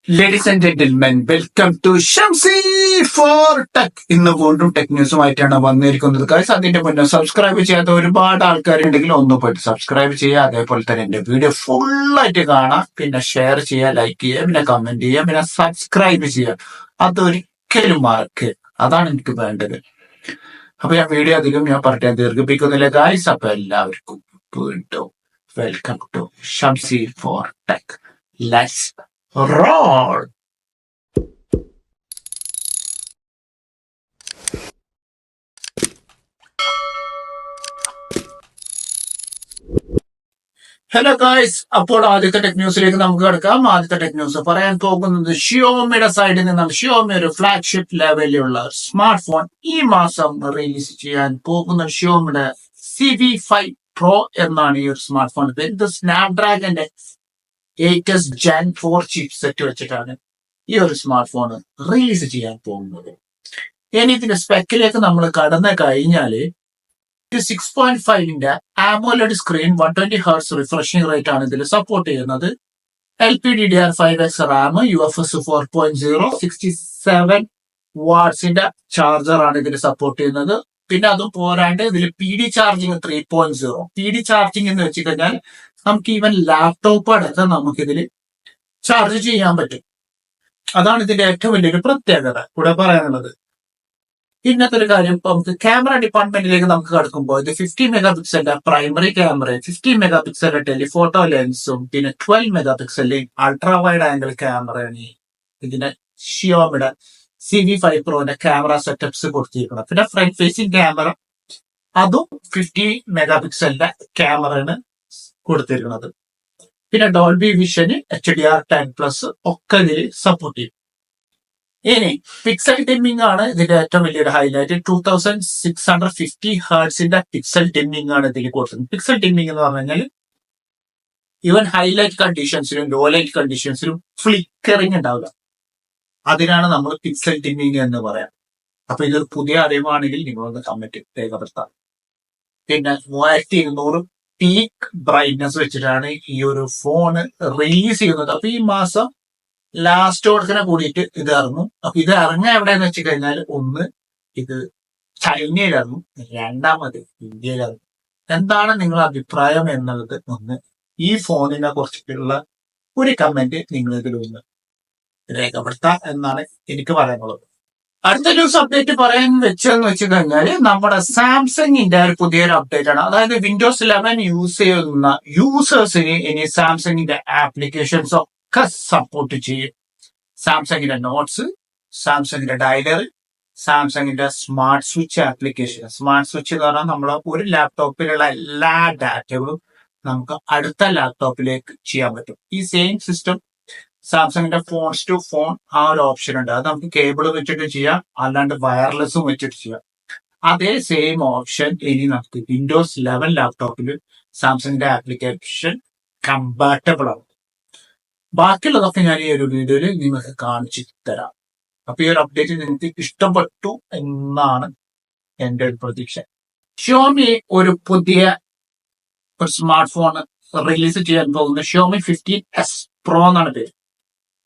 Ladies and gentlemen, welcome to Shamsi for tech. ഇന്ന് വീണ്ടും tech ന്യൂസുമായിട്ടാണ് വന്നിരിക്കുന്നത്. ഗൈസ്, അതിന്റെ മുന്നേ സബ്സ്ക്രൈബ് ചെയ്യാത്ത ഒരുപാട് ആൾക്കാരുണ്ടെങ്കിൽ ഒന്ന് പോയിട്ട് സബ്സ്ക്രൈബ് ചെയ്യുക. അതേപോലെ തന്നെ എന്റെ വീഡിയോ ഫുള്ളായിട്ട് കാണാം, പിന്നെ ഷെയർ ചെയ്യുക, ലൈക്ക് ചെയ്യുക, പിന്നെ കമന്റ് ചെയ്യുക, പിന്നെ സബ്സ്ക്രൈബ് ചെയ്യുക. അതൊരിക്കലും മാർക്ക്, അതാണ് എനിക്ക് വേണ്ടത്. അപ്പൊ വീഡിയോ അധികം പറയാൻ ദീർഘിപ്പിക്കുന്നില്ല ഗൈസ്. അപ്പൊ എല്ലാവർക്കും വീണ്ടും welcome to Shamsi for tech. Let's roar. Hello guys, അപ്പോൾ ആദ്യത്തെ ടെക് ന്യൂസിലേക്ക് നമുക്ക് കിടക്കാം. ആദ്യത്തെ ടെക് ന്യൂസ് പറയാൻ പോകുന്നത് ഷിയോമിയുടെ സൈഡിൽ നിന്നാണ്. ഷിയോമി ഒരു ഫ്ലാഗ്ഷിപ്പ് ലെവലിലുള്ള സ്മാർട്ട് ഫോൺ ഈ മാസം റിലീസ് ചെയ്യാൻ പോകുന്ന ഷിയോമിയുടെ CV5 Pro എന്നാണ് ഈ ഒരു സ്മാർട്ട് ഫോൺ പേര്. ഇത് സ്നാപ്ഡ്രാഗന്റെ 8s Gen 4 ചിപ്പ് സെറ്റ് വെച്ചിട്ടാണ് ഈ ഒരു സ്മാർട്ട് ഫോൺ റിലീസ് ചെയ്യാൻ പോകുന്നത്. ഇനി ഇതിന്റെ സ്പെക്കിലേക്ക് നമ്മൾ കടന്നു കഴിഞ്ഞാല് ഇത് 6.5 AMOLED screen 120 Hz refreshing rate ആണ് ഇതിൽ സപ്പോർട്ട് ചെയ്യുന്നത്. LPDDR5X റാം, UFS 4.0, 67 വാട്ട്സിന്റെ ചാർജർ ആണ് ഇതിൽ സപ്പോർട്ട് ചെയ്യുന്നത്. പിന്നെ അതും പോരാണ്ട് ഇതിൽ PD ചാർജിങ് 3.0. PD ചാർജിങ് എന്ന് വെച്ച് കഴിഞ്ഞാൽ നമുക്ക് ഈവൻ ലാപ്ടോപ്പ് അടക്കം നമുക്കിതിൽ ചാർജ് ചെയ്യാൻ പറ്റും. അതാണ് ഇതിന്റെ ഏറ്റവും വലിയൊരു പ്രത്യേകത ഇവിടെ പറയാനുള്ളത്. ഇന്നത്തെ ഒരു കാര്യം, ഇപ്പൊ നമുക്ക് ക്യാമറ ഡിപ്പാർട്ട്മെന്റിലേക്ക് നമുക്ക് കടക്കുമ്പോൾ ഇത് 50 മെഗാ പിക്സലിന്റെ പ്രൈമറി ക്യാമറ, 50 മെഗാ പിക്സലിന്റെ ടെലിഫോട്ടോ ലെൻസും, പിന്നെ 12 മെഗാ പിക്സലിന്റെ അൾട്രാ വൈഡ് ആംഗിൾ ക്യാമറയാണ് ഇതിന്റെ ഷിയോമിയുടെ CV5 Proന്റെ ക്യാമറ സെറ്റപ്സ് കൊടുത്തിരിക്കുന്നത്. പിന്നെ ഫ്രണ്ട് ഫേസിംഗ് ക്യാമറ അതും 50 മെഗാ പിക്സലിന്റെ ക്യാമറയാണ് കൊടുത്തിരിക്കുന്നത്. പിന്നെ ഡോൾബി വിഷന്, HDR10+ ഒക്കെ ഇതിൽ സപ്പോർട്ട് ചെയ്യും. ഇനി പിക്സൽ ഡിമ്മിംഗ് ആണ് ഇതിന്റെ ഏറ്റവും വലിയൊരു ഹൈലൈറ്റ്. 2650 ഹേർട്സിന്റെ പിക്സൽ ഡിമ്മിംഗ് ആണ് ഇതിൽ കൊടുക്കുന്നത്. പിക്സൽ ഡിമ്മിംഗ് എന്ന് പറഞ്ഞു കഴിഞ്ഞാൽ ഈവൻ ഹൈലൈറ്റ് കണ്ടീഷൻസിലും ലോ ലൈറ്റ് കണ്ടീഷൻസിലും ഫ്ലിക്കറിംഗ് ഉണ്ടാവില്ല. അതിനാണ് നമ്മൾ പിക്സൽ ഡിമ്മിംഗ് എന്ന് പറയാം. അപ്പൊ ഇതൊരു പുതിയ അറിവാണെങ്കിൽ നിങ്ങളൊന്ന് കമന്റ് രേഖപ്പെടുത്താം. പിന്നെ 3200 പീക്ക് ബ്രൈറ്റ്നസ് വെച്ചിട്ടാണ് ഈ ഒരു ഫോൺ റിലീസ് ചെയ്യുന്നത്. അപ്പൊ ഈ മാസം ലാസ്റ്റോടത്തിനെ കൂടിയിട്ട് ഇത് ഇറങ്ങും. അപ്പൊ ഇത് ഇറങ്ങുക എവിടെയെന്ന് വെച്ച് കഴിഞ്ഞാൽ, ഒന്ന് ഇത് ചൈനയിലിറങ്ങും, രണ്ടാമത് ഇന്ത്യയിലിറങ്ങും. എന്താണ് നിങ്ങളുടെ അഭിപ്രായം എന്നുള്ളത് ഒന്ന് ഈ ഫോണിനെ കുറിച്ചിട്ടുള്ള ഒരു കമന്റ് നിങ്ങൾ ഇതിലൊന്ന് രേഖപ്പെടുത്താം എന്നാണ് എനിക്ക് പറയാനുള്ളത്. അടുത്ത ന്യൂസ് അപ്ഡേറ്റ് പറയാൻ വെച്ചതെന്ന് വെച്ച് കഴിഞ്ഞാല് നമ്മുടെ സാംസങ്ങിന്റെ ഒരു പുതിയൊരു അപ്ഡേറ്റ് ആണ്. അതായത് വിൻഡോസ് 11 യൂസ് ചെയ്യുന്ന യൂസേഴ്സിന് ഇനി സാംസങ്ങിന്റെ ആപ്ലിക്കേഷൻസ് ഒക്കെ സപ്പോർട്ട് ചെയ്യും. സാംസങ്ങിന്റെ നോട്ട്സ്, സാംസങ്ങിന്റെ ഡയലറി, സാംസങ്ങിന്റെ smart switch application. Smart switch എന്ന് പറഞ്ഞാൽ നമ്മൾ ഒരു ലാപ്ടോപ്പിലുള്ള എല്ലാ ഡാറ്റകളും നമുക്ക് അടുത്ത ലാപ്ടോപ്പിലേക്ക് ചെയ്യാൻ പറ്റും. ഈ സെയിം സിസ്റ്റം സാംസങ്ങിന്റെ ഫോൺസ് ടു ഫോൺ ആ ഒരു ഓപ്ഷൻ ഉണ്ട്. അത് നമുക്ക് കേബിൾ വെച്ചിട്ട് ചെയ്യാം, അല്ലാണ്ട് വയർലെസ്സും വെച്ചിട്ട് ചെയ്യാം. അതേ സെയിം ഓപ്ഷൻ ഇനി നമുക്ക് വിൻഡോസ് 11 ലാപ്ടോപ്പിൽ സാംസങ്ങിന്റെ ആപ്ലിക്കേഷൻ കമ്പാറ്റബിൾ ആവും. ബാക്കിയുള്ളതൊക്കെ ഞാൻ ഈ ഒരു വീഡിയോയിൽ നിങ്ങൾക്ക് കാണിച്ചു തരാം. അപ്പൊ ഈ ഒരു അപ്ഡേറ്റ് നിങ്ങൾക്ക് ഇഷ്ടപ്പെട്ടു എന്നാണ് എന്റെ ഒരു പ്രതീക്ഷ. ഷിയോമി ഒരു പുതിയ ഒരു സ്മാർട്ട് ഫോൺ റിലീസ് ചെയ്യാൻ പോകുന്നത് ഷിയോമി 15S Pro എന്നാണ് പേര്.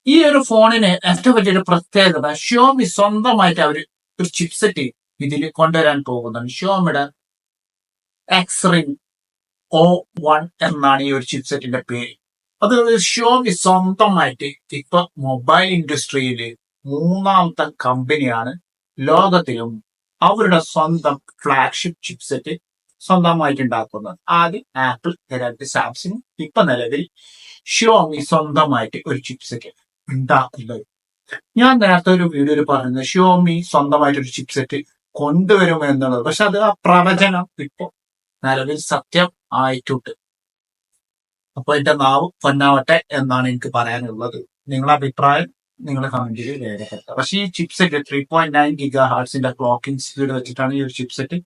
ഈ ഒരു ഫോണിന് ഏറ്റവും വലിയൊരു പ്രത്യേകത, ഷിയോമി സ്വന്തമായിട്ട് അവർ ഒരു ചിപ്സെറ്റ് ഇതിൽ കൊണ്ടുവരാൻ പോകുന്നുണ്ട്. ഷിയോമിയുടെ X-Ring O1 എന്നാണ് ഈ ഒരു ചിപ്സെറ്റിന്റെ പേര്. അത് ഷിയോമി സ്വന്തമായിട്ട് ഇപ്പൊ മൊബൈൽ ഇൻഡസ്ട്രിയിൽ മൂന്നാമത്തെ കമ്പനിയാണ് ലോകത്തിലും അവരുടെ സ്വന്തം ഫ്ലാഗ്ഷിപ്പ് ചിപ്സെറ്റ് സ്വന്തമായിട്ട് ഉണ്ടാക്കുന്നത്. ആദ്യം ആപ്പിൾ, രണ്ട് സാംസങ്, ഇപ്പൊ നിലവിൽ ഷിയോമി സ്വന്തമായിട്ട് ഒരു ചിപ്സെറ്റ് ഉണ്ടാക്കുന്നത്. ഞാൻ നേരത്തെ ഒരു വീഡിയോയിൽ പറയുന്നത് ഷിയോമി സ്വന്തമായിട്ട് ഒരു ചിപ്സെറ്റ് കൊണ്ടുവരും എന്നുള്ളത്. പക്ഷെ അത് ആ പ്രവചനം ഇപ്പൊ നിലവിൽ സത്യം ആയിട്ടുണ്ട്. അപ്പൊ എന്റെ നാവ് പൊന്നാവട്ടെ എന്നാണ് എനിക്ക് പറയാനുള്ളത്. നിങ്ങളുടെ അഭിപ്രായം നിങ്ങളുടെ കമന്റിൽ രേഖപ്പെടുത്തുക. പക്ഷെ ഈ ചിപ്സെറ്റ് 3.9 GHz ക്ലോക്കിംഗ് സ്പീഡ് വെച്ചിട്ടാണ് ഈ ഒരു ചിപ്സെറ്റ്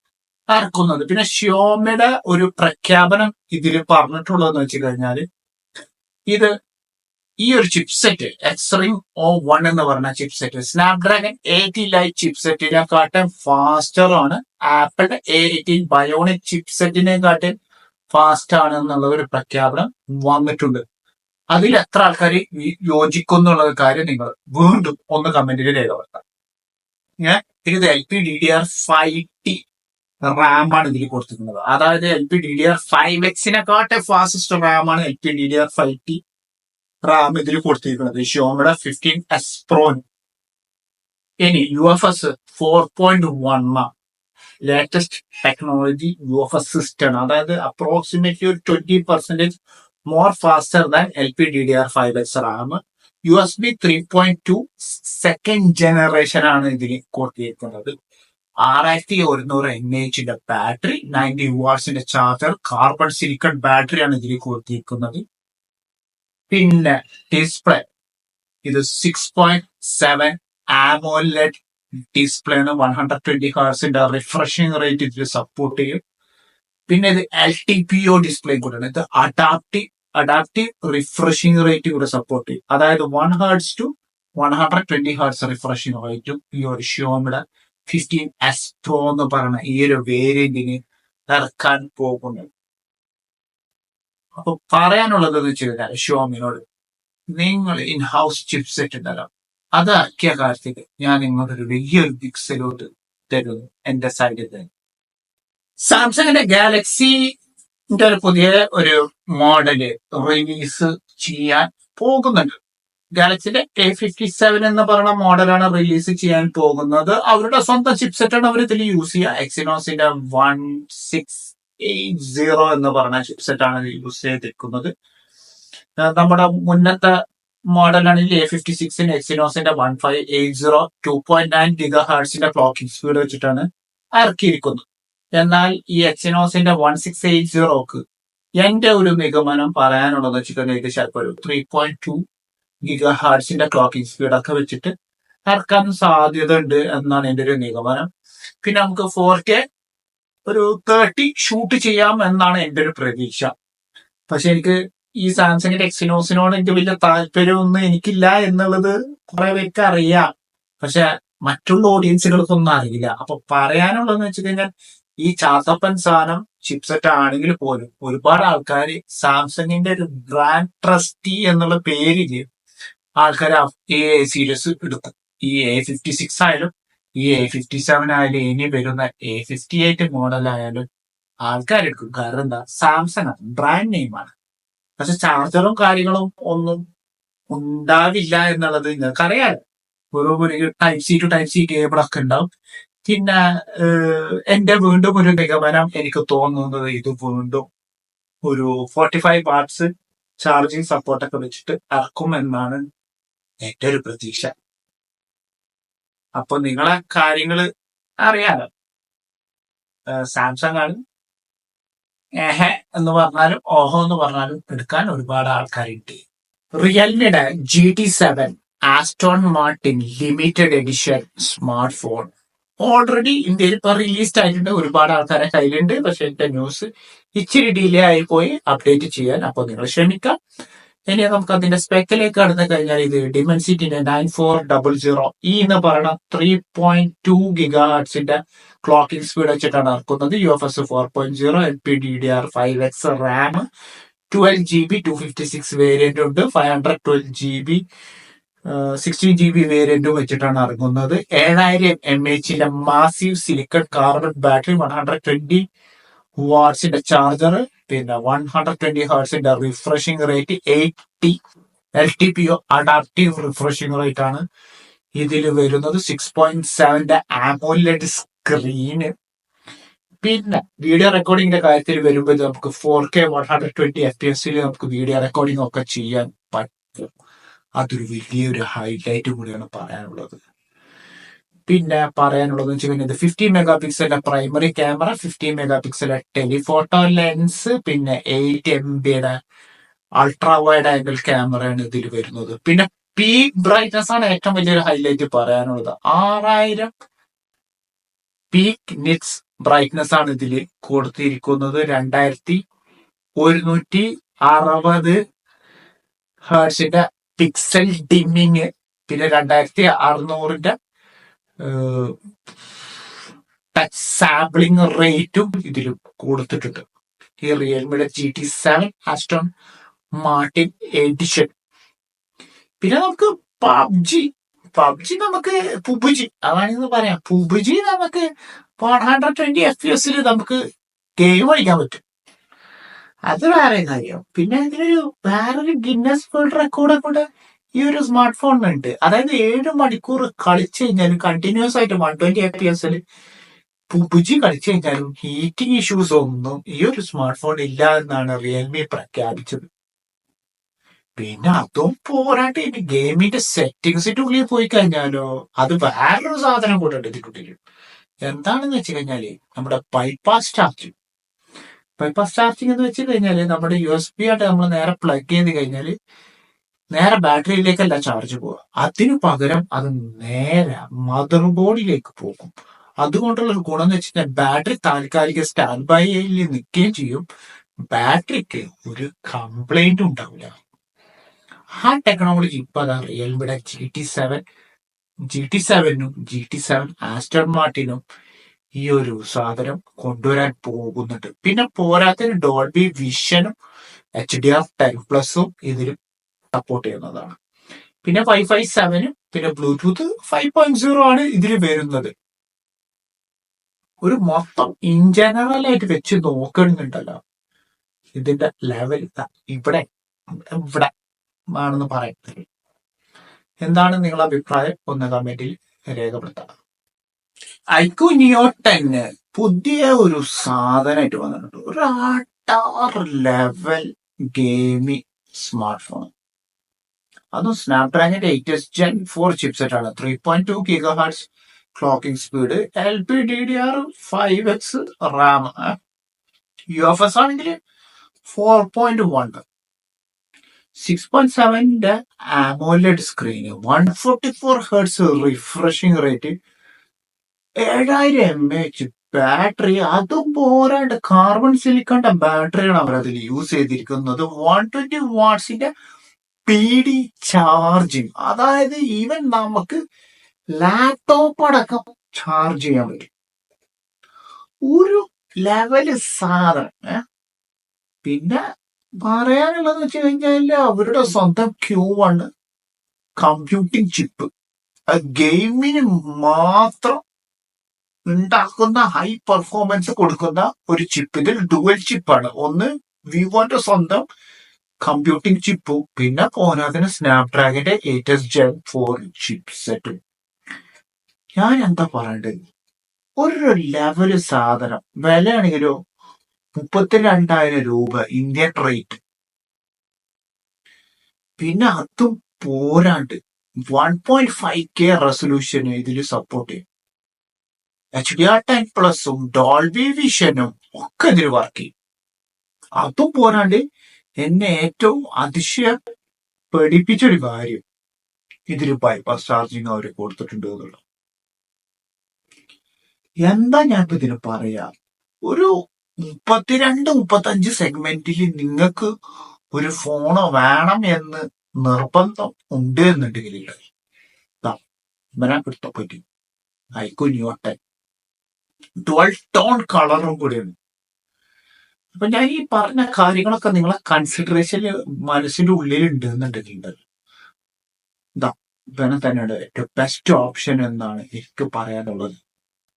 ഇറക്കുന്നത്. പിന്നെ ഷിയോമിയുടെ ഒരു പ്രഖ്യാപനം ഇതിൽ പറഞ്ഞിട്ടുള്ളതെന്ന് വെച്ച് കഴിഞ്ഞാല്, ഇത് ഈ ഒരു ചിപ്സെറ്റ് X-Ring O1 എന്ന് പറഞ്ഞ ചിപ്സെറ്റ് സ്നാപ്ഡ്രാഗൺ 8 ലൈറ്റ് ചിപ്സെറ്റിനെക്കാട്ടും ഫാസ്റ്റർ ആണ്. ആപ്പിളിന്റെ A18 ബയോണിക് ചിപ്സെറ്റിനെക്കാട്ടും ഫാസ്റ്റ് ആണ് എന്നുള്ള ഒരു പ്രഖ്യാപനം വന്നിട്ടുണ്ട്. അതിൽ എത്ര ആൾക്കാർ യോജിക്കുന്നു എന്നുള്ള കാര്യം നിങ്ങൾ വീണ്ടും ഒന്ന് കമന്റിൽ രേഖപ്പെടുത്താം. ഇത് LPDDR5T റാമാണ് ഇതിൽ കൊടുത്തിരിക്കുന്നത്. അതായത് LPDDR5Xനെക്കാട്ടെ ഫാസ്റ്റസ്റ്റ് റാമാണ് LPDDR5T റാം ഇതിൽ കൊടുത്തിരിക്കുന്നത് ഷിയോമിയുടെ 15S Pro. ഇനി UFS 4.1 latest technology UFS system, അതായത് അപ്രോക്സിമേറ്റ്ലി ഒരു 20% more faster than LPDDR5X RAM. USB 3.2 second generation ആണ് ഇതിൽ കൊടുത്തിരിക്കുന്നത്. 6100 mAh ബാറ്ററി, 90 വാട്ട്സിന്റെ ചാർജർ, കാർബൺ സിലിക്കൺ ബാറ്ററിയാണ് ഇതിൽ കൊടുത്തിരിക്കുന്നത്. പിന്നെ ഡിസ്പ്ലേ ഇത് 6.7 AMOLED ഡിസ്പ്ലേ ആണ്. 120 ഹെർട്സിന്റെ റിഫ്രഷിംഗ് റേറ്റ് ഇതിൽ സപ്പോർട്ട് ചെയ്യും. പിന്നെ ഇത് LTPO ഡിസ്പ്ലേ കൂടെയാണ്. ഇത് അഡാപ്റ്റീവ് റിഫ്രഷിംഗ് റേറ്റ് കൂടെ സപ്പോർട്ട് ചെയ്യും. അതായത് 1 Hz to 120 Hz റിഫ്രഷിംഗ് റേറ്റും ഈ ഒരു ഷിയോമിയുടെ 15S Pro എന്ന് പറയുന്ന ഈ ഒരു വേരിയന്റിന് ഇറക്കാൻ പോകുന്നു. അപ്പൊ പറയാനുള്ളത് എന്ന് വെച്ച് കഴിഞ്ഞാൽ ഷിയോമിനോട് നിങ്ങൾ ഇൻ ഹൗസ് ചിപ്സെറ്റ് ഉണ്ടല്ലോ, അത് ഇറക്കിയ കാര്യത്തിൽ ഞാൻ നിങ്ങളൊരു വലിയൊരു ബിഗ് സല്യൂട്ട് തരുന്നു എന്റെ സൈഡിൽ തന്നെ. സാംസങ്ങിന്റെ ഗാലക്സിന്റെ ഒരു പുതിയ ഒരു മോഡല് റിലീസ് ചെയ്യാൻ പോകുന്നുണ്ട്. ഗാലക്സിന്റെ A57 എന്ന് പറയുന്ന മോഡലാണ് റിലീസ് ചെയ്യാൻ പോകുന്നത്. അവരുടെ സ്വന്തം ചിപ്സെറ്റാണ് അവർ ഇതിൽ യൂസ് ചെയ്യുക. എക്സിനോസിന്റെ 1680 എന്ന് പറഞ്ഞ ചിപ്സെറ്റാണ് യൂസ് ചെയ്തിരിക്കുന്നത്. നമ്മുടെ മുന്നത്തെ മോഡലാണെങ്കിൽ A56 എക്സിനോസിന്റെ 1580 2.9 GHz ക്ലോക്കിംഗ് സ്പീഡ് വെച്ചിട്ടാണ് ഇറക്കിയിരിക്കുന്നത്. എന്നാൽ ഈ എക്സിനോസിന്റെ 1680ക്ക് എന്റെ ഒരു നിഗമനം പറയാനുള്ളത് വെച്ചിട്ടുണ്ടെങ്കിൽ ചിലപ്പോൾ ഒരു 3.2 GHz ക്ലോക്കിംഗ് സ്പീഡ് ഒക്കെ വെച്ചിട്ട് ഇറക്കാൻ സാധ്യത ഉണ്ട് എന്നാണ് എന്റെ ഒരു നിഗമനം. പിന്നെ നമുക്ക് 4K ഒരു 30 ഷൂട്ട് ചെയ്യാം എന്നാണ് എന്റെ ഒരു പ്രതീക്ഷ. പക്ഷെ എനിക്ക് ഈ സാംസങ്ങിന്റെ എക്സിനോസിനോട് എനിക്ക് വലിയ താല്പര്യമൊന്നും എനിക്കില്ല എന്നുള്ളത് കുറെ പേർക്ക് അറിയാം. പക്ഷെ മറ്റുള്ള ഓഡിയൻസുകൾക്കൊന്നും അറിയില്ല. അപ്പൊ പറയാനുള്ളതെന്ന് വെച്ച് കഴിഞ്ഞാൽ ഈ ചാത്തപ്പൻ സാധനം ചിപ്സെറ്റ് ആണെങ്കിൽ പോലും ഒരുപാട് ആൾക്കാർ സാംസങ്ങിന്റെ ഒരു ബ്രാൻഡ് ട്രസ്റ്റി എന്നുള്ള പേരില് ആൾക്കാർ ഈ സീരീസ് എടുക്കും. ഈ A56 ആയാലും ഈ A57 ആയാലും ഇനി വരുന്ന A58 മോഡൽ ആയാലും ആൾക്കാരെടുക്കും. കാരണം എന്താ, സാംസങ് ആണ്, ബ്രാൻഡ് നെയിമാണ്. പക്ഷെ ചാർജറും കാര്യങ്ങളും ഒന്നും ഉണ്ടാവില്ല എന്നുള്ളത് നിങ്ങൾക്കറിയാലോ. ഒരു type C to type C cable ഒക്കെ ഉണ്ടാവും. പിന്നെ എന്റെ വീണ്ടും ഒരു നിഗമനം എനിക്ക് തോന്നുന്നത് ഇത് വീണ്ടും ഒരു 45 വാട്ട്സ് ചാർജിങ് സപ്പോർട്ടൊക്കെ വെച്ചിട്ട് ഇറക്കും എന്നാണ് എന്റെ ഒരു പ്രതീക്ഷ. അപ്പൊ നിങ്ങളെ കാര്യങ്ങള് അറിയാലോ. സാംസങ് ആണ് ഏഹെ എന്ന് പറഞ്ഞാലും ഓഹോ എന്ന് പറഞ്ഞാലും എടുക്കാൻ ഒരുപാട് ആൾക്കാരുണ്ട്. റിയൽമിയുടെ GT7 Aston Martin limited edition smart phone already ഇന്ത്യയിൽ ഇപ്പൊ റിലീസ്ഡ് ആയിട്ടുണ്ട്. ഒരുപാട് ആൾക്കാരെ കയ്യിലുണ്ട്. പക്ഷെ എന്റെ ന്യൂസ് ഇച്ചിരി ഡിലേ ആയി പോയി അപ്ഡേറ്റ് ചെയ്യാൻ. അപ്പൊ നിങ്ങൾ ക്ഷമിക്കാം. ഇനി നമുക്ക് അതിന്റെ സ്പെക്കിലേക്ക് കടന്നു കഴിഞ്ഞാൽ ഇത് ഡിമെൻസിറ്റിന്റെ 9400E എന്ന് പറയുന്ന 3.2 GHz ക്ലോക്കിംഗ് സ്പീഡ് വെച്ചിട്ടാണ് ഇറക്കുന്നത്. UFS 4.0 LPDDR5X Ram, 12GB 256 variant ഉണ്ട്, 512GB 16GB വേരിയന്റും വെച്ചിട്ടാണ് ഇറങ്ങുന്നത്. 7000 mAh massive silicon carbon battery, 120 വാട്ട്സിന്റെ ചാർജർ, പിന്നെ 120 Hz refreshing rate, 80 LTPO adaptive refreshing rate ആണ് ഇതിൽ വരുന്നത്. 6.7 AMOLED സ്ക്രീന്. പിന്നെ വീഡിയോ റെക്കോർഡിംഗിന്റെ കാര്യത്തിൽ വരുമ്പോൾ നമുക്ക് 4K 120 FPS നമുക്ക് വീഡിയോ റെക്കോർഡിംഗ് ഒക്കെ ചെയ്യാൻ പറ്റും. അതൊരു വലിയൊരു ഹൈലൈറ്റ് കൂടിയാണ് പറയാനുള്ളത്. പിന്നെ പറയാനുള്ളത് വെച്ച് കഴിഞ്ഞാൽ 50 mega primary camera, 50 mega telephoto lens, പിന്നെ 8 MB അൾട്രാ വൈഡ് ആംഗിൾ ക്യാമറയാണ് ഇതിൽ വരുന്നത്. പിന്നെ പീക്ക് ബ്രൈറ്റ്നസ് ആണ് ഏറ്റവും വലിയൊരു ഹൈലൈറ്റ് പറയാനുള്ളത്. 6000 പീക്ക് നിറ്റ്സ് ബ്രൈറ്റ്നസ് ആണ് ഇതിൽ കൊടുത്തിരിക്കുന്നത്. 2160 ഹേർട്സിന്റെ പിക്സൽ ഡിമ്മിങ്, പിന്നെ 2600 ടച്ച് സാമ്പിളിംഗ് റേറ്റും ഇതിൽ കൊടുത്തിട്ടുണ്ട്. ഈ റിയൽമിയുടെ GT7 ആസ്റ്റോൺ മാർട്ടിൻ എഡിഷൻ. പിന്നെ നമുക്ക് പബ്ജി നമുക്ക് പുബുജി അതാണെന്ന് പറയാം. പുബുജി നമുക്ക് 120 FPS നമുക്ക് ഗെയിം കളിക്കാൻ പറ്റും. അത് വേറെ കാര്യം. പിന്നെ ഇതിനൊരു വേറൊരു ഗിന്നസ് വേൾഡ് റെക്കോർഡ് കൂടെ ഈ ഒരു സ്മാർട്ട് ഫോണിനുണ്ട്. അതായത് 7 മണിക്കൂർ കളിച്ചു കഴിഞ്ഞാലും കണ്ടിന്യൂസ് ആയിട്ട് 120 FPS പുബുജി കളിച്ചു കഴിഞ്ഞാലും ഹീറ്റിംഗ് ഇഷ്യൂസ് ഒന്നും ഈ ഒരു സ്മാർട്ട് ഫോൺ ഇല്ല എന്നാണ് റിയൽമി പ്രഖ്യാപിച്ചത്. പിന്നെ അതും പോരാട്ട് ഇനി ഗെയിമിന്റെ സെറ്റിംഗ്സിന്റെ ഉള്ളിൽ പോയി കഴിഞ്ഞാലോ അത് വേറൊരു സാധനം കൂടെ ഉണ്ട് ഇതിനുള്ളിൽ. എന്താണെന്ന് വെച്ച് കഴിഞ്ഞാല് നമ്മുടെ ബൈപ്പാസ് ചാർജിങ്. ബൈപ്പാസ് ചാർജിങ് എന്ന് വെച്ച് കഴിഞ്ഞാല് നമ്മുടെ USB ആയിട്ട് നമ്മൾ നേരെ പ്ലഗ് ചെയ്ത് കഴിഞ്ഞാല് നേരെ ബാറ്ററിയിലേക്കല്ല ചാർജ് പോവുക. അതിനു പകരം അത് നേരെ മദർ ബോർഡിലേക്ക് പോകും. അതുകൊണ്ടുള്ള ഒരു ഗുണം എന്ന് വെച്ച് കഴിഞ്ഞാൽ ബാറ്ററി താൽക്കാലിക സ്റ്റാൻഡ് ബൈയിൽ നിൽക്കുകയും ചെയ്യും. ബാറ്ററിക്ക് ഒരു കംപ്ലൈന്റും ഉണ്ടാവില്ല. ആ ടെക്നോളജി ഇപ്പൊ അതാ റിയൽമിയുടെ GT7നും GT7 ആസ്റ്റർ മാർട്ടിനും ഈ ഒരു സാധനം കൊണ്ടുവരാൻ പോകുന്നുണ്ട്. പിന്നെ പോരാത്തതിന് ഡോൾബി വിഷനും HDR10+ ഇതിൽ സപ്പോർട്ട് ചെയ്യുന്നതാണ്. പിന്നെ 557 പിന്നെ ബ്ലൂടൂത്ത് 5.0 ആണ് ഇതിൽ വരുന്നത്. ഒരു മൊത്തം ഇൻ ജനറൽ ആയിട്ട് വെച്ച് നോക്കണമെന്നുണ്ടല്ലോ ഇതിന്റെ ലെവൽ ഇവിടെ ഇവിടെ ആണെന്ന് പറയുന്നത്. എന്താണ് നിങ്ങളുടെ അഭിപ്രായം? ഒന്ന് കമന്റിൽ രേഖപ്പെടുത്താം. ഐക്യു നിയോ 10 പുതിയ ഒരു സാധനമായിട്ട് വന്നിട്ടുണ്ട്. ഒരു ആട്ടാർ ലെവൽ ഗെയിമിംഗ് സ്മാർട്ട് ഫോൺ. അതും സ്നാപ്ഡ്രാഗൺ 8s Gen 4 ചിപ്സെറ്റ് ആണ്. 3.2 GHz clocking speed, LPDDR5X Ram, UFS ആണെങ്കിൽ 4.1, 6.7 AMOLED screen, 144 Hz refreshing rate, 7000 mAh battery. അതും പോരാണ്ട് കാർബൺ സിലിക്കോണിന്റെ ബാറ്ററിയാണ് അവർ അതിൽ യൂസ് ചെയ്തിരിക്കുന്നത്. 120 വാട്ട്സിന്റെ PD ചാർജിങ്. അതായത് ഈവൻ നമുക്ക് ലാപ്ടോപ്പ് അടക്കം ചാർജ് ചെയ്യാൻ പറ്റും. ഒരു ലെവല് സാധനം. പിന്നെ പറയാനുള്ളതെന്ന് വെച്ച് കഴിഞ്ഞാൽ അവരുടെ സ്വന്തം Q1 കമ്പ്യൂട്ടിംഗ് ചിപ്പ്, ഗെയിമിന് മാത്രം ഉണ്ടാക്കുന്ന ഹൈ പെർഫോമൻസ് കൊടുക്കുന്ന ഒരു ചിപ്പ്. ഇതിൽ ഡുവൽ ചിപ്പാണ്. ഒന്ന് വിവോന്റെ സ്വന്തം കമ്പ്യൂട്ടിംഗ് ചിപ്പും പിന്നെ പോരാതിന് സ്നാപ്ഡ്രാഗന്റെ 8s Gen 4 ചിപ്പ് സെറ്റും. ഞാൻ എന്താ പറയേണ്ടത്, ഒരു ലെവല് സാധനം. വിലയാണെങ്കിലോ 32,000 രൂപ ഇന്ത്യൻ റേറ്റ്. പിന്നെ അതും പോരാണ്ട് 1.5K റെസൊല്യൂഷന് ഇതിൽ സപ്പോർട്ട് ചെയ്യും. HDR10+ഉം ഡോൾബി വിഷനും ഒക്കെ ഇതിൽ വർക്ക് ചെയ്യും. അതും പോരാണ്ട് എന്നെ ഏറ്റവും പേടിപ്പിച്ചൊരു കാര്യം ഇതിൽ ബൈപ്പാസ് ചാർജിങ് അവർ കൊടുത്തിട്ടുണ്ട് എന്നുള്ളത്. എന്താ ഞാൻ ഇപ്പൊ ഇതിന് പറയാ, ഒരു 32-35 സെഗ്മെന്റിൽ നിങ്ങൾക്ക് ഒരു ഫോണോ വേണം എന്ന് നിർബന്ധം ഉണ്ട് എന്നുണ്ടെങ്കിൽ ഇവനെടുത്തപ്പറ്റി ഐക്യു നിയോ 10 12 ടോൺ കളറും കൂടിയാണ്. അപ്പൊ ഞാൻ ഈ പറഞ്ഞ കാര്യങ്ങളൊക്കെ നിങ്ങളെ കൺസിഡറേഷനിൽ മനസ്സിന്റെ ഉള്ളിൽ ഉണ്ട് എന്നുണ്ടെങ്കിൽ ഇവനെ തന്നെയാണ് ഏറ്റവും ബെസ്റ്റ് ഓപ്ഷൻ എന്നാണ് എനിക്ക് പറയാനുള്ളത്.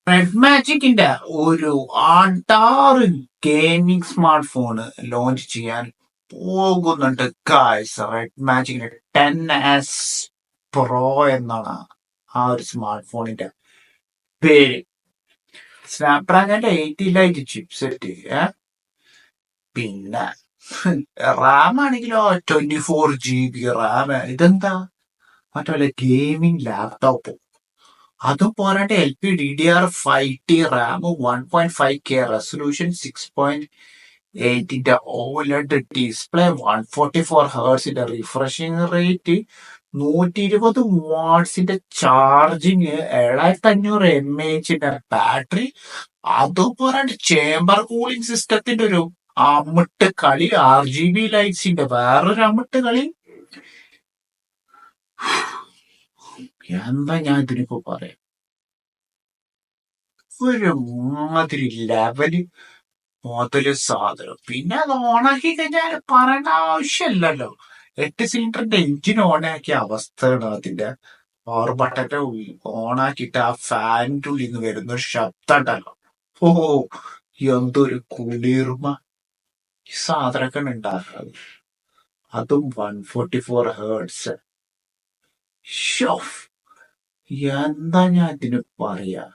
റെഡ് മാജിക്കിന്റെ ഒരു ആട്ടാറ് ഗെയിമിംഗ് സ്മാർട്ട് ഫോണ് ലോഞ്ച് ചെയ്യാൻ പോകുന്നുണ്ട് ഗായ്സ്. റെഡ് മാജിക്കിന്റെ 10s Pro എന്നാണ് ആ ഒരു സ്മാർട്ട് ഫോണിന്റെ പേര്. സ്നാപ്ഡ്രാഗന്റെ 80 ലൈറ്റ് ചിപ്സെറ്റ്, പിന്നെ റാം ആണെങ്കിലോ 24 GB റാം. ഇതെന്താ മറ്റേ ഗെയിമിംഗ് ലാപ്ടോപ്പ്. അതും പോരാണ്ട് LPDDR5T RAM, 1.5K resolution, 6.8 OLED display, 144 Hz refreshing rate, 120 വാട്ട്സിന്റെ ചാർജിങ്, 7500 mAh ബാറ്ററി. അതും പോരാണ്ട് ചേംബർ കൂളിംഗ് സിസ്റ്റത്തിന്റെ ഒരു അമ്മിട്ട് കളി, RGB ലൈറ്റ്സിന്റെ വേറൊരു അമ്മിട്ട് കളി. എന്താ ഞാൻ ഇതിനിപ്പോ പറയാം, ഒരു മാതിരി ലെവല് മുതല് സാധനം. പിന്നെ അത് ഓണാക്കി കഴിഞ്ഞാൽ പറയേണ്ട ആവശ്യമില്ലല്ലോ. 8 സിലിണ്ടറിന്റെ എഞ്ചിൻ ഓണാക്കിയ അവസ്ഥയാണ് അതിന്റെ. പവർ ബട്ടന്റെ ഓണാക്കിയിട്ട് ആ ഫാനിന്റെ ഉള്ളിൽ നിന്ന് വരുന്ന ഒരു ശബ്ദം ഉണ്ടല്ലോ. ഓ, എന്തൊരു കുളിർമ ഈ സാധനമൊക്കെ ഉണ്ടാക്കുന്നത്. അതും 144 ഹേർട്സ്. എന്താ ഞാൻ ഇതിന് പറയാ.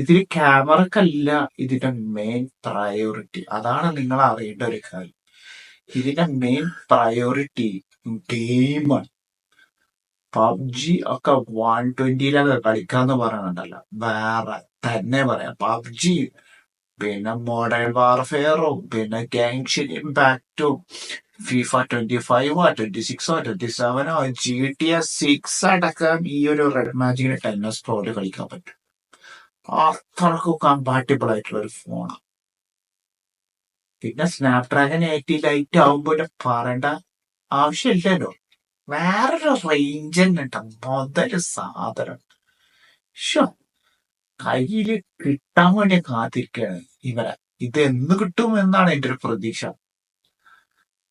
ഇതിൽ ക്യാമറക്കല്ല ഇതിന്റെ മെയിൻ പ്രയോറിറ്റി. അതാണ് നിങ്ങൾ അറിയേണ്ട ഒരു കാര്യം. ഇതിന്റെ മെയിൻ പ്രയോറിറ്റി ഗെയിമാണ്. പബ്ജി ഒക്കെ 120 കളിക്കാന്ന് പറയുന്നുണ്ടല്ലോ. വേറെ തന്നെ പറയാം. പബ്ജി, പിന്നെ മോഡേൺ വാർഫെയറും, പിന്നെ ഗാങ്ഷൻ ഇമ്പാക്റ്റും, ഫിഫ 25 26 27 GTA 6 അടക്കം ഈ ഒരു റെഡ് മാജിക്കിന് ടെന്നസ് പ്രോയില് കളിക്കാൻ പറ്റും. അത്രക്കും കമ്പാറ്റബിൾ ആയിട്ടുള്ള ഒരു ഫോണാണ്. പിന്നെ സ്നാപ്ഡ്രാഗൺ 80 ലൈറ്റ് ആവുമ്പോ പറയേണ്ട ആവശ്യമില്ലല്ലോ. വേറൊരു റേഞ്ച് തന്നെ ഉണ്ടാവും. മുതല് സാധനം. ഷോ, കയ്യില് കിട്ടാൻ വേണ്ടി കാത്തിരിക്കുകയാണ് ഇവരെ. ഇത് എന്ന് കിട്ടും എന്നാണ് എന്റെ ഒരു പ്രതീക്ഷ.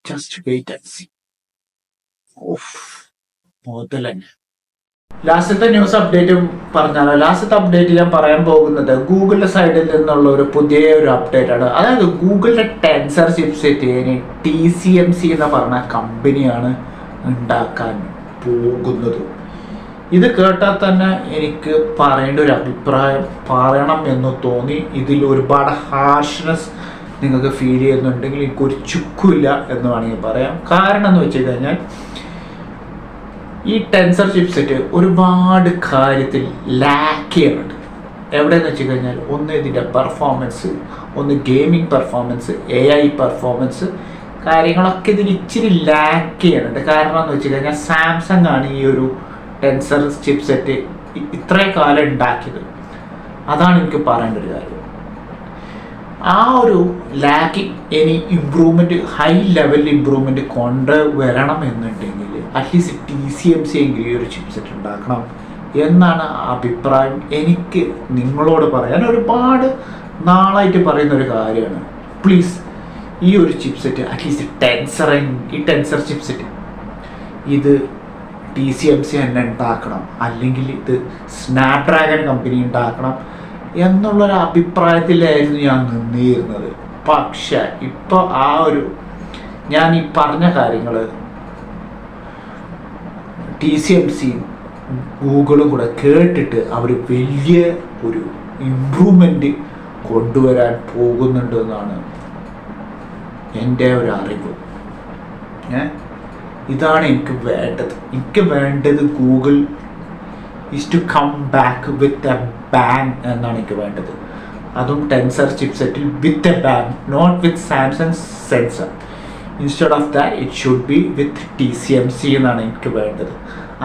Just wait and see. ഓഫ്, മുതലന്നെ. ലാസ്റ്റത്തെ ന്യൂസ് അപ്ഡേറ്റും പറഞ്ഞാലോ. ലാസ്റ്റത്തെ അപ്ഡേറ്റ് ഞാൻ പറയാൻ പോകുന്നത് ഗൂഗിളിന്റെ സൈഡിൽ നിന്നുള്ള ഒരു പുതിയ ഒരു അപ്ഡേറ്റ് ആണ്. അതായത് ഗൂഗിളിന്റെ ടെൻസർ ചിപ്സെറ്റ് TCMC എന്ന് പറഞ്ഞ കമ്പനിയാണ് ഉണ്ടാക്കാൻ പോകുന്നത്. ഇത് കേട്ടാൽ തന്നെ എനിക്ക് പറയേണ്ട ഒരു അഭിപ്രായം പറയണം എന്ന് തോന്നി. ഇതിൽ ഒരുപാട് ഹാർഷ്നെസ് നിങ്ങൾക്ക് ഫീൽ ചെയ്യുന്നുണ്ടെങ്കിൽ എനിക്കൊരു ചുക്കുമില്ല എന്ന് വേണമെങ്കിൽ പറയാം. കാരണം എന്ന് വെച്ച് കഴിഞ്ഞാൽ ഈ ടെൻസർ ചിപ്സെറ്റ് ഒരുപാട് കാര്യത്തിൽ ലാക്ക് ചെയ്യുന്നുണ്ട്. എവിടെയെന്ന് വെച്ച് കഴിഞ്ഞാൽ ഒന്ന് ഇതിൻ്റെ പെർഫോമൻസ്, ഒന്ന് ഗെയിമിംഗ് പെർഫോമൻസ്, AI പെർഫോമൻസ് കാര്യങ്ങളൊക്കെ ഇതിൽ ഇച്ചിരി ലാക്ക് ചെയ്യുന്നുണ്ട്. കാരണം എന്ന് വെച്ച് കഴിഞ്ഞാൽ സാംസങ് ആണ് ഈ ഒരു ടെൻസർ ചിപ്സെറ്റ് ഇത്രയും കാലം ഉണ്ടാക്കിയത്. അതാണ് എനിക്ക് പറയേണ്ട ഒരു കാര്യം. ആ ഒരു ലാക്കിങ് ഇനി ഇമ്പ്രൂവ്മെൻറ്റ്, ഹൈ ലെവൽ ഇമ്പ്രൂവ്മെൻറ്റ് കൊണ്ടുവരണം എന്നുണ്ടെങ്കിൽ അറ്റ്ലീസ്റ്റ് TCMC എങ്കിലും ഈ ഒരു ചിപ്സെറ്റ് ഉണ്ടാക്കണം എന്നാണ് അഭിപ്രായം. എനിക്ക് നിങ്ങളോട് പറയാൻ ഒരുപാട് നാളായിട്ട് പറയുന്ന ഒരു കാര്യമാണ്. പ്ലീസ് ഈ ഒരു ചിപ്സെറ്റ് അറ്റ്ലീസ്റ്റ് ഈ ടെൻസർ ചിപ്സെറ്റ് ഇത് TCMC തന്നെ ഉണ്ടാക്കണം, അല്ലെങ്കിൽ ഇത് സ്നാപ്ഡ്രാഗൺ കമ്പനി ഉണ്ടാക്കണം എന്നുള്ളൊരു അഭിപ്രായത്തിലായിരുന്നു ഞാൻ നിന്നിരുന്നത്. പക്ഷെ ഇപ്പോൾ ആ ഒരു ഞാൻ ഈ പറഞ്ഞ കാര്യങ്ങൾ TCMC ഗൂഗിളും കൂടെ കേട്ടിട്ട് അവർ വലിയ ഒരു ഇമ്പ്രൂവ്മെൻറ്റ് കൊണ്ടുവരാൻ പോകുന്നുണ്ട് എന്നാണ് എൻ്റെ ഒരു അറിവ്. ഇതാണ് എനിക്ക് വേണ്ടത്. എനിക്ക് വേണ്ടത് Google is to come back with a bang എന്നാണ് എനിക്ക് വേണ്ടത്. അതും ടെൻസർ ചിപ്സെറ്റിൽ with a bang, not with Samsung sensor. Instead of that it should be with TCMC എന്നാണ് എനിക്ക് വേണ്ടത്.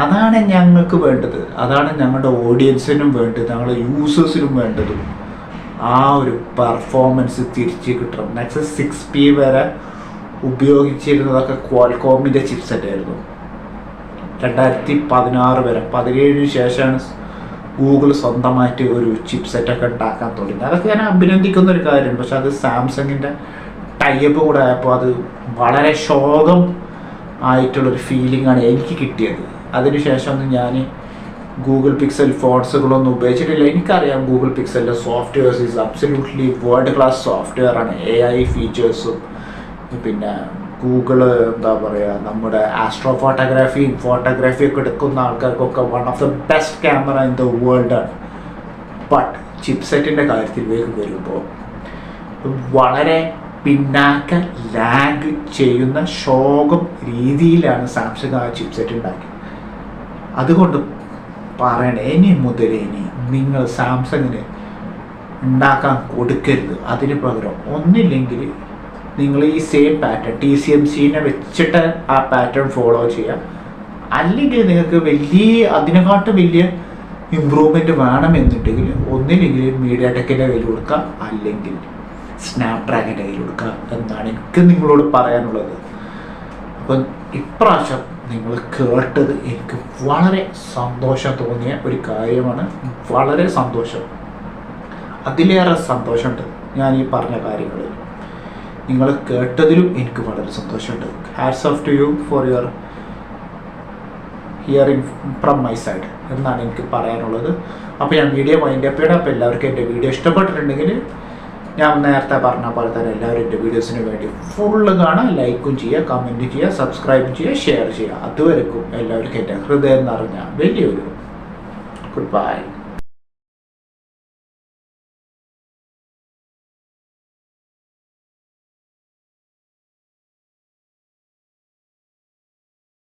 അതാണ് ഞങ്ങൾക്ക് വേണ്ടത്. അതാണ് ഞങ്ങളുടെ ഓഡിയൻസിനും വേണ്ടത്, ഞങ്ങളുടെ യൂസേഴ്സിനും വേണ്ടതും. ആ ഒരു പെർഫോമൻസ് തിരിച്ച് കിട്ടണം. നെക്സസ് 6P വരെ ഉപയോഗിച്ചിരുന്നതൊക്കെ ക്വാൾകോമിൻ്റെ ചിപ്സെറ്റ് ആയിരുന്നു. 2016 വരെ, 17 ശേഷമാണ് ഗൂഗിൾ സ്വന്തമായിട്ട് ഒരു ചിപ്സെറ്റൊക്കെ ഉണ്ടാക്കാൻ തുടങ്ങി. അതൊക്കെ ഞാൻ അഭിനന്ദിക്കുന്ന ഒരു കാര്യമാണ്. പക്ഷെ അത് സാംസങ്ങിൻ്റെ ടൈപ്പ് കൂടെ ആയപ്പോൾ അത് വളരെ ശോകം ആയിട്ടുള്ളൊരു ഫീലിംഗ് ആണ് എനിക്ക് കിട്ടിയത്. അതിനുശേഷമൊന്നും ഞാൻ ഗൂഗിൾ പിക്സൽ ഫോൺസുകളൊന്നും ഉപയോഗിച്ചിട്ടില്ല. എനിക്കറിയാം ഗൂഗിൾ പിക്സലിൻ്റെ softwares is absolutely world class software ആണ്. AI ഫീച്ചേഴ്സും പിന്നെ ഗൂഗിള് എന്താ പറയുക, നമ്മുടെ ആസ്ട്രോ ഫോട്ടോഗ്രാഫിയൊക്കെ എടുക്കുന്ന ആൾക്കാർക്കൊക്കെ one of the best camera in the world ആണ്. ബട്ട് ചിപ്സെറ്റിൻ്റെ കാര്യത്തിലേക്ക് വരുമ്പോൾ വളരെ പിന്നാക്ക ലാഗ് ചെയ്യുന്ന ശോകം രീതിയിലാണ് സാംസങ് ആ ചിപ്സെറ്റ് ഉണ്ടാക്കിയത്. അതുകൊണ്ട് പറയണേ, ഇനി നിങ്ങൾ സാംസങ്ങിന് ഉണ്ടാക്കാൻ കൊടുക്കരുത്. അതിന് പകരം ഒന്നില്ലെങ്കിൽ നിങ്ങൾ ഈ സെയിം പാറ്റേൺ TCMCനെ വെച്ചിട്ട് ആ പാറ്റേൺ ഫോളോ ചെയ്യാം. അല്ലെങ്കിൽ നിങ്ങൾക്ക് അതിനെക്കാട്ടും വലിയ ഇമ്പ്രൂവ്മെൻറ്റ് വേണമെന്നുണ്ടെങ്കിൽ ഒന്നില്ലെങ്കിൽ മീഡിയാടെക്കിൻ്റെ കയ്യിൽ കൊടുക്കുക, അല്ലെങ്കിൽ സ്നാപ്ഡ്രാഗൻ്റെ കയ്യിൽ കൊടുക്കുക എന്നാണ് എനിക്ക് നിങ്ങളോട് പറയാനുള്ളത്. അപ്പം ഇപ്രാവശ്യം നിങ്ങൾ കേട്ടത് എനിക്ക് വളരെ സന്തോഷം തോന്നിയ ഒരു കാര്യമാണ്. വളരെ സന്തോഷം, അതിലേറെ സന്തോഷമുണ്ട് ഞാൻ ഈ പറഞ്ഞ കാര്യങ്ങളിൽ. നിങ്ങൾ കേട്ടതിലും എനിക്ക് വളരെ സന്തോഷമുണ്ട്. Hats of to you for your hearing from my side എന്നാണ് എനിക്ക് പറയാനുള്ളത്. അപ്പോൾ ഞാൻ വീഡിയോ മൈൻഡ് അപ്പ് ചെയ്യണം. അപ്പോൾ എല്ലാവർക്കും എൻ്റെ വീഡിയോ ഇഷ്ടപ്പെട്ടിട്ടുണ്ടെങ്കിൽ ഞാൻ നേരത്തെ പറഞ്ഞ പോലെ തന്നെ എല്ലാവരും എൻ്റെ വീഡിയോസിന് വേണ്ടി ഫുള്ള് കാണാം, ലൈക്കും ചെയ്യുക, കമൻറ്റ് ചെയ്യുക, സബ്സ്ക്രൈബ് ചെയ്യുക, ഷെയർ ചെയ്യുക. അതുവരെക്കും എല്ലാവർക്കും എൻ്റെ ഹൃദയം നിറഞ്ഞ വലിയൊരു ഗുഡ് ബൈ.